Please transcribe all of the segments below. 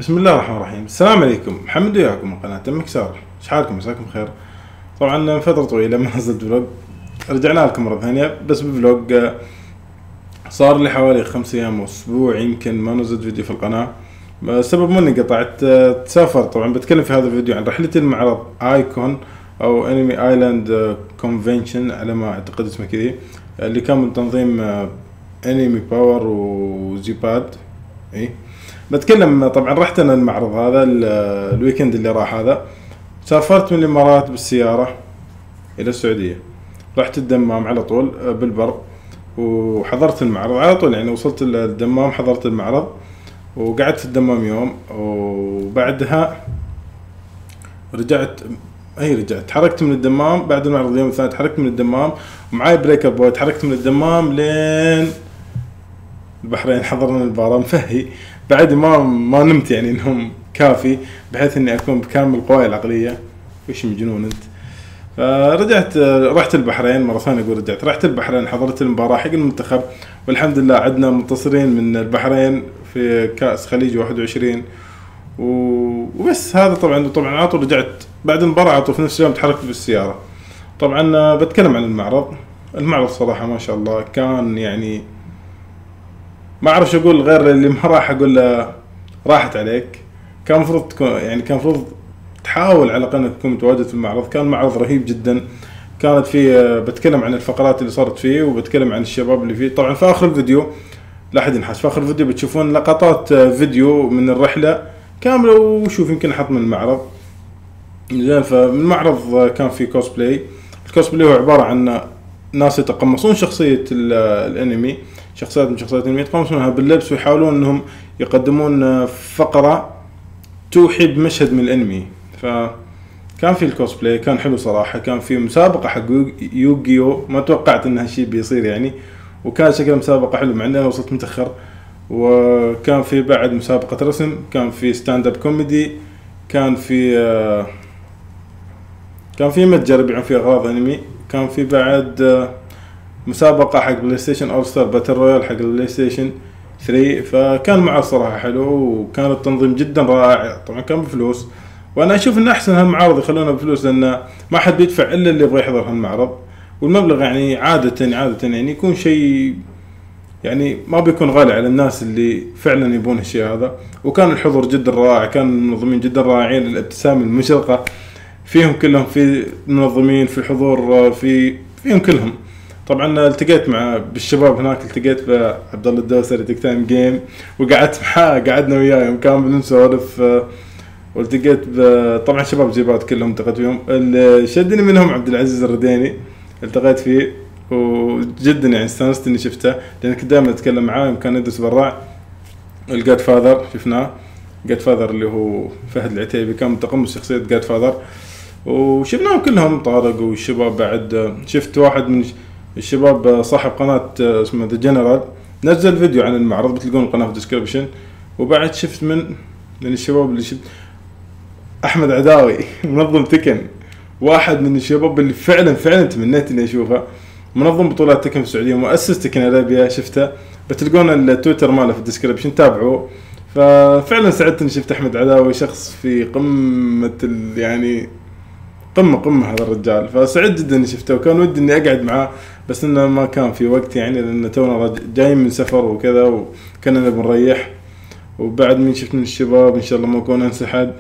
بسم الله الرحمن الرحيم. السلام عليكم، محمد وياكم من قناة مكسار. شحالكم؟ مساكم خير. طبعا من فترة طويلة ما نزلت فلوج، رجعنا لكم مرة ثانية بس بفلوج. صار لي حوالي 5 ايام واسبوع يمكن ما نزلت فيديو في القناة. السبب مو اني قطعت، تسافرت. طبعا بتكلم في هذا الفيديو عن رحلتي لمعرض ايكون او انمي ايلاند كونفنشن على ما اعتقد اسمه كذي، اللي كان من تنظيم انمي باور وزيباد. اي بتكلم. طبعا رحت انا المعرض هذا الويكند اللي راح هذا. سافرت من الامارات بالسيارة الى السعودية، رحت الدمام على طول بالبر، وحضرت المعرض على طول. يعني وصلت الدمام حضرت المعرض وقعدت في الدمام يوم، وبعدها رجعت. تحركت من الدمام بعد المعرض اليوم الثاني. تحركت من الدمام ومعاي بريكر بوي. تحركت من الدمام لين البحرين، حضرنا المباراة مفهي. بعد ما نمت يعني نوم كافي بحيث اني اكون بكامل قواي العقلية. وش مجنون انت. فرجعت، رحت البحرين مرة ثانية. اقول رحت البحرين، حضرت المباراة حق المنتخب، والحمد لله عدنا منتصرين من البحرين في كأس خليج 21. وبس هذا. طبعا على طول رجعت بعد المباراة على طول في نفس اليوم تحركت بالسيارة. طبعا بتكلم عن المعرض صراحة ما شاء الله كان يعني ما اعرف شو اقول غير اللي ما راح اقول له راحت عليك. كان المفروض تكون يعني كان المفروض تحاول على الاقل انك تكون متواجد في المعرض. كان معرض رهيب جدا. كانت فيه بتكلم عن الفقرات اللي صارت فيه، وبتكلم عن الشباب اللي فيه. طبعا في اخر الفيديو لا احد ينحاش، في اخر الفيديو بتشوفون لقطات فيديو من الرحلة كاملة، وشوف يمكن احط من المعرض. زين. فمن المعرض كان في كوسبلاي. الكوسبلاي هو عبارة عن ناس يتقمصون شخصية الانمي، شخصيات من شخصيات الانمي يتقمصونها باللبس، ويحاولون انهم يقدمون فقرة توحي بمشهد من الانمي. فكان في الكوسبلاي كان حلو صراحة. كان في مسابقة حق يوغيو، ما توقعت ان هالشي بيصير يعني، وكان شكل مسابقة حلو مع اني انا وصلت متأخر. وكان في بعد مسابقة رسم، كان في ستاند اب كوميدي، كان في متجر يبيعون فيه اغراض انمي، كان في بعد مسابقة حق بلاي ستيشن اول ستار باتل رويال حق البلاي ستيشن 3. فكان معه صراحة حلو، وكان التنظيم جدا رائع. طبعا كان بفلوس، وانا اشوف ان احسن هالمعارض يخلونها بفلوس، لان ما حد بيدفع الا اللي يبغى يحضر هالمعرض. والمبلغ يعني عادة يعني يكون شيء يعني ما بيكون غالي على الناس اللي فعلا يبون الشيء هذا. وكان الحضور جدا رائع، كان المنظمين جدا رائعين. الابتسامة المشرقة فيهم كلهم، في المنظمين في الحضور فيهم كلهم. طبعا التقيت بالشباب هناك. التقيت بعبد الله الدوسري تيك تايم جيم، وقعدت معاه، قعدنا وياهم كان بنسولف. والتقيت طبعا شباب جيبات كلهم التقيت فيهم. اللي شدني منهم عبد العزيز الرديني، التقيت فيه وجدا يعني استانست اني شفته، لان كنت دائما اتكلم معاه. كان يدرس براع. الجاد فاذر شفناه، جاد فاذر اللي هو فهد العتيبي، كان متقمص شخصية جاد فاذر. وشفناهم كلهم. طارق والشباب بعد. شفت واحد من الشباب صاحب قناة اسمه ذا جنرال، نزل فيديو عن المعرض، بتلقون القناة في الديسكربشن. وبعد شفت من الشباب اللي شفت احمد عداوي منظم تكن، واحد من الشباب اللي فعلا تمنيت اني اشوفه. منظم بطولات تكن في السعودية، مؤسس تكن ارابيا، شفته. بتلقون التويتر ماله في الديسكربشن، تابعوه. ففعلا سعدت اني شفت احمد عداوي، شخص في قمة يعني قمة هذا الرجال. فسعيد جدا اني شفته، وكان ودي اني اقعد معاه، بس انه ما كان في وقت يعني، لان تونا جايين من سفر وكذا، وكنا بنريح. وبعد من شفت من الشباب، ان شاء الله ما اكون انسى حد.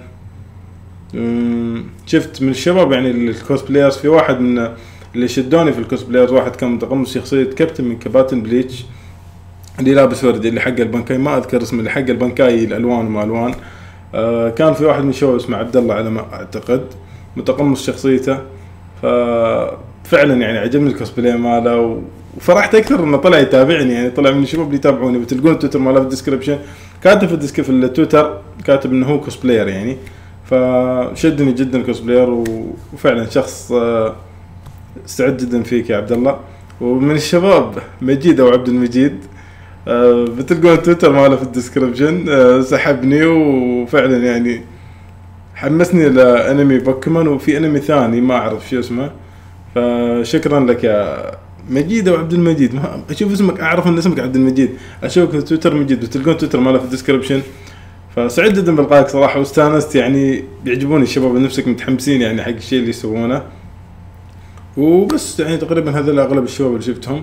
شفت من الشباب يعني الكوسبلايرز، في واحد من اللي شدوني في الكوسبلايرز، واحد كان متقمص شخصية كابتن من كباتن بليتش، اللي لابس وردي، اللي حق البنكاي، ما اذكر اسمه، اللي حق البنكاي الالوان وما الوان. كان في واحد من الشباب اسمه عبد الله على ما اعتقد، متقمص شخصيته. ففعلا يعني عجبني الكوسبلاي ماله، وفرحت اكثر انه طلع يتابعني. يعني طلع من الشباب اللي يتابعوني. بتلقون التويتر ماله في الديسكربشن، كاتب في التويتر كاتب انه هو كوسبلاير يعني. فشدني جدا الكوسبلاير، وفعلا شخص سعد جدا فيك يا عبد الله. ومن الشباب مجيد او عبد المجيد، بتلقون التويتر ماله في الديسكربشن. سحبني وفعلا يعني حمسني لانمي بوكيمون، وفي انمي ثاني ما اعرف شو اسمه. فشكرا لك يا مجيد او عبد المجيد. ما اشوف اسمك، اعرف ان اسمك عبد المجيد، اشوفك في تويتر مجيد. بتلقون تويتر ماله في الديسكربشن. فسعيد جدا بلقائك صراحه، واستانست يعني بيعجبوني الشباب نفسك متحمسين يعني حق الشيء اللي يسوونه. وبس يعني تقريبا هذول اغلب الشباب اللي شفتهم.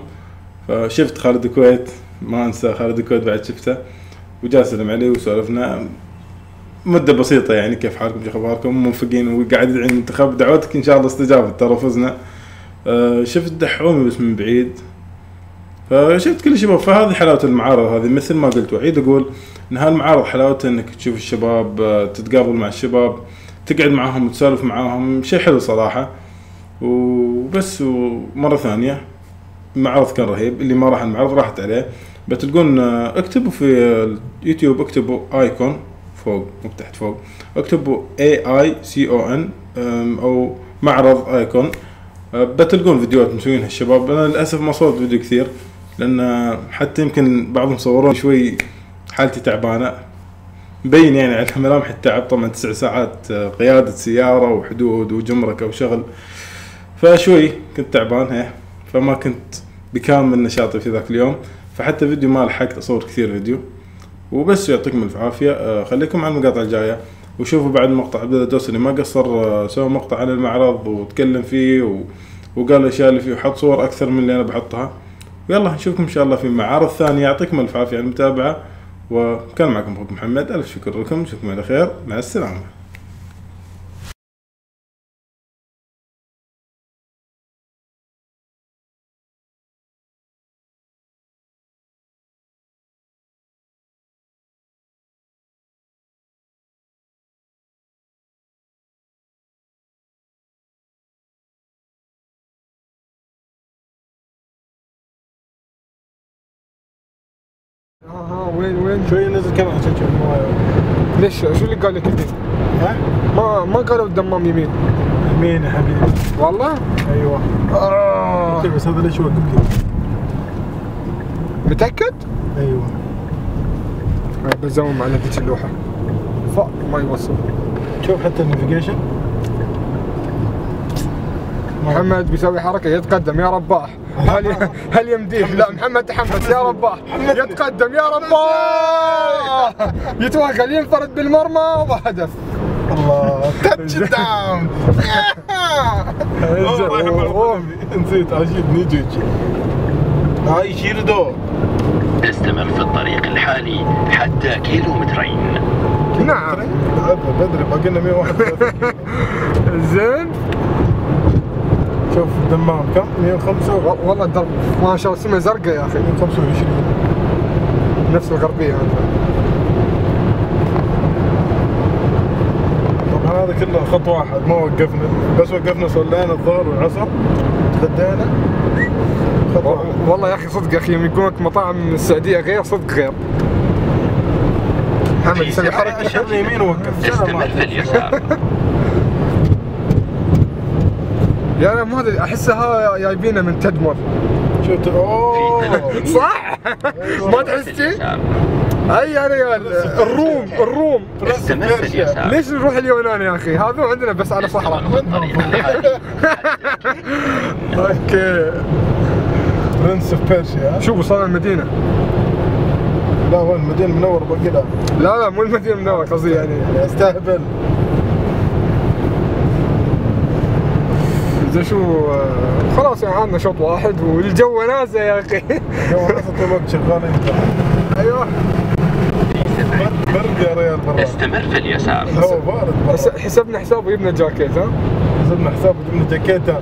فشفت خالد الكويت، ما انسى خالد الكويت بعد شفته وجاء سلم علي وسولفنا مدة بسيطة يعني كيف حالكم شو اخباركم موفقين، وقاعد يدعي المنتخب دعوتك ان شاء الله استجابت ترى فزنا. شفت دحومي بس من بعيد، فشفت كل الشباب. فهذه حلاوة المعارض هذه، مثل ما قلت وعيد اقول ان هالمعارض حلاوتها انك تشوف الشباب، تتقابل مع الشباب، تقعد معاهم وتسولف معاهم، شيء حلو صراحة. وبس. ومرة ثانية المعرض كان رهيب، اللي ما راح المعرض راحت عليه. بتلقون اكتبوا في اليوتيوب، اكتبوا ايكون فوق مو تحت فوق، اكتبوا AICON او معرض ايكون، بتلقون فيديوهات مسوينها الشباب. انا للاسف ما صورت فيديو كثير لان حتى يمكن بعضهم صورون شوي حالتي تعبانه، مبين يعني على ملامح التعب. طبعا 9 ساعات قياده سياره وحدود وجمرك او شغل، فشوي كنت تعبان فما كنت بكامل نشاطي في ذاك اليوم. فحتى فيديو ما لحقت اصور كثير فيديو. وبس يعطيكم الف عافيه. خليكم على المقاطع الجايه وشوفوا بعد مقطع عبد الله الدوسري ما قصر، سوى مقطع عن المعرض وتكلم فيه وقال الاشياء اللي فيه وحط صور اكثر من اللي انا بحطها. ويلا نشوفكم ان شاء الله في معارض ثانيه. يعطيكم الف عافيه على المتابعه، وكان معكم اخوكم محمد. الف شكر لكم، نشوفكم على خير، مع السلامه. وين شوي نزل كمان عشان تشوف ليش شو اللي قال لك يمين؟ ها؟ ما قالوا الدمام يمين. يمين يا حبيبي والله؟ ايوه. بس هذا ليش وقف كذا؟ متأكد؟ ايوه. بزوم على ذيك اللوحة ما يوصل. شوف حتى النافيجيشن. محمد بيسوي حركة يتقدم يا رباح. هل يمديه؟ لا محمد تحمس يا رباح، يتقدم يا رباح، يتوغل ينفرد بالمرمى وهدف. الله تاتش داون. نسيت عجيب نيجي هاي شيردو. استمر في الطريق الحالي حتى كيلومترين. نعم بدري باقي لنا 131. زين شوف الدمام كم؟ 105. والله الدرب ما شاء الله سمه زرقاء يا اخي. 125 نفس الغربيه هذا. طبعا هذا كله خط واحد، ما وقفنا، بس وقفنا صلينا الظهر والعصر تغدينا خط واحد. والله يا اخي صدق يا اخي يوم يقول لك مطاعم السعوديه غير، صدق غير. محمد يسوي حركه اشر يمين ووقف. استمر في اليسار. يا انا ما ادري احسها جايبينه من تدمر. شفت؟ اوه صح. ما تحس شيء؟ اي يا ريال الروم. استمر في اليسار. ليش نروح اليونان يا اخي؟ هذا عندنا بس على صحراء. اوكي. برنس اوف بيرسيا. شوف وصلنا المدينه. لا وين المدينه المنوره باقي لها. لا مو المدينه المنوره قصدي يعني استهبل. زين شو خلاص يعني عندنا شوط واحد والجو نازل يا اخي. الجو نازل طول شغال انت. ايوه برد يا ريال برا. استمر في اليسار. الهواء بارد برا. حسبنا حساب وجبنا جاكيت. ها حسبنا حساب وجبنا جاكيت.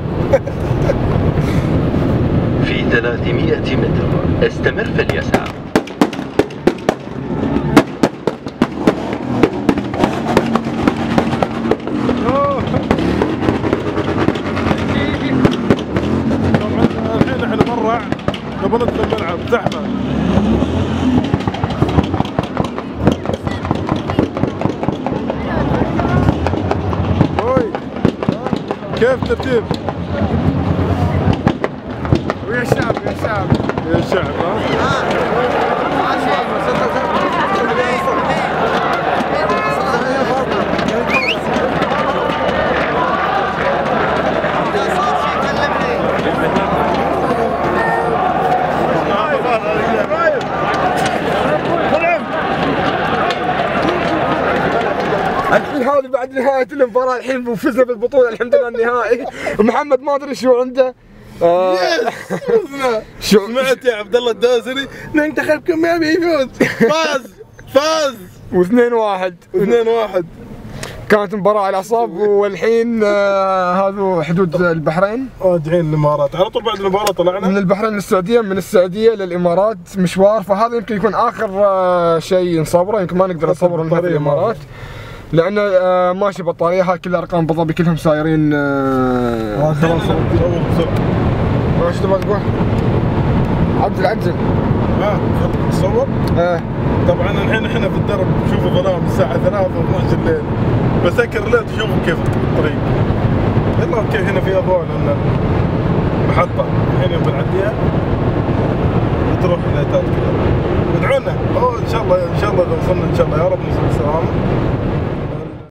في 300 متر استمر في اليسار. نبغى ندخل الملعب زحمة. هوي كيف ترتيب؟ ويا الشعب يا الشعب الحين هذه بعد نهاية المباراة الحين وفزنا بالبطولة الحمد لله النهائي. محمد ما ادري شو عنده. سمعت يا عبد الله الدوسري منتخبكم يبي يفوز. فاز و2-1 كانت مباراة على الأعصاب. والحين هذا حدود البحرين. راجعين الإمارات على طول بعد المباراة. طلعنا من البحرين للسعودية، من السعودية للإمارات مشوار، فهذا يمكن يكون آخر شيء نصبره. يمكن ما نقدر نصبره في الإمارات لأن ماشي بطارية. هاي كل أرقام أبو ظبي كلهم سايرين. خلاص ايش تبغى تقول؟ عجل تصور؟ طبعا الحين احنا في الدرب شوفوا ظلام الساعة 3 و12 الليل، بسكر الليل تشوفوا كيف الطريق. يلا اوكي هنا في اضواء لان المحطة الحين يوم بنعديها بتروح اللايتات كلها. ادعونا ان شاء الله اذا وصلنا ان شاء الله يا رب نوصل بسلامة.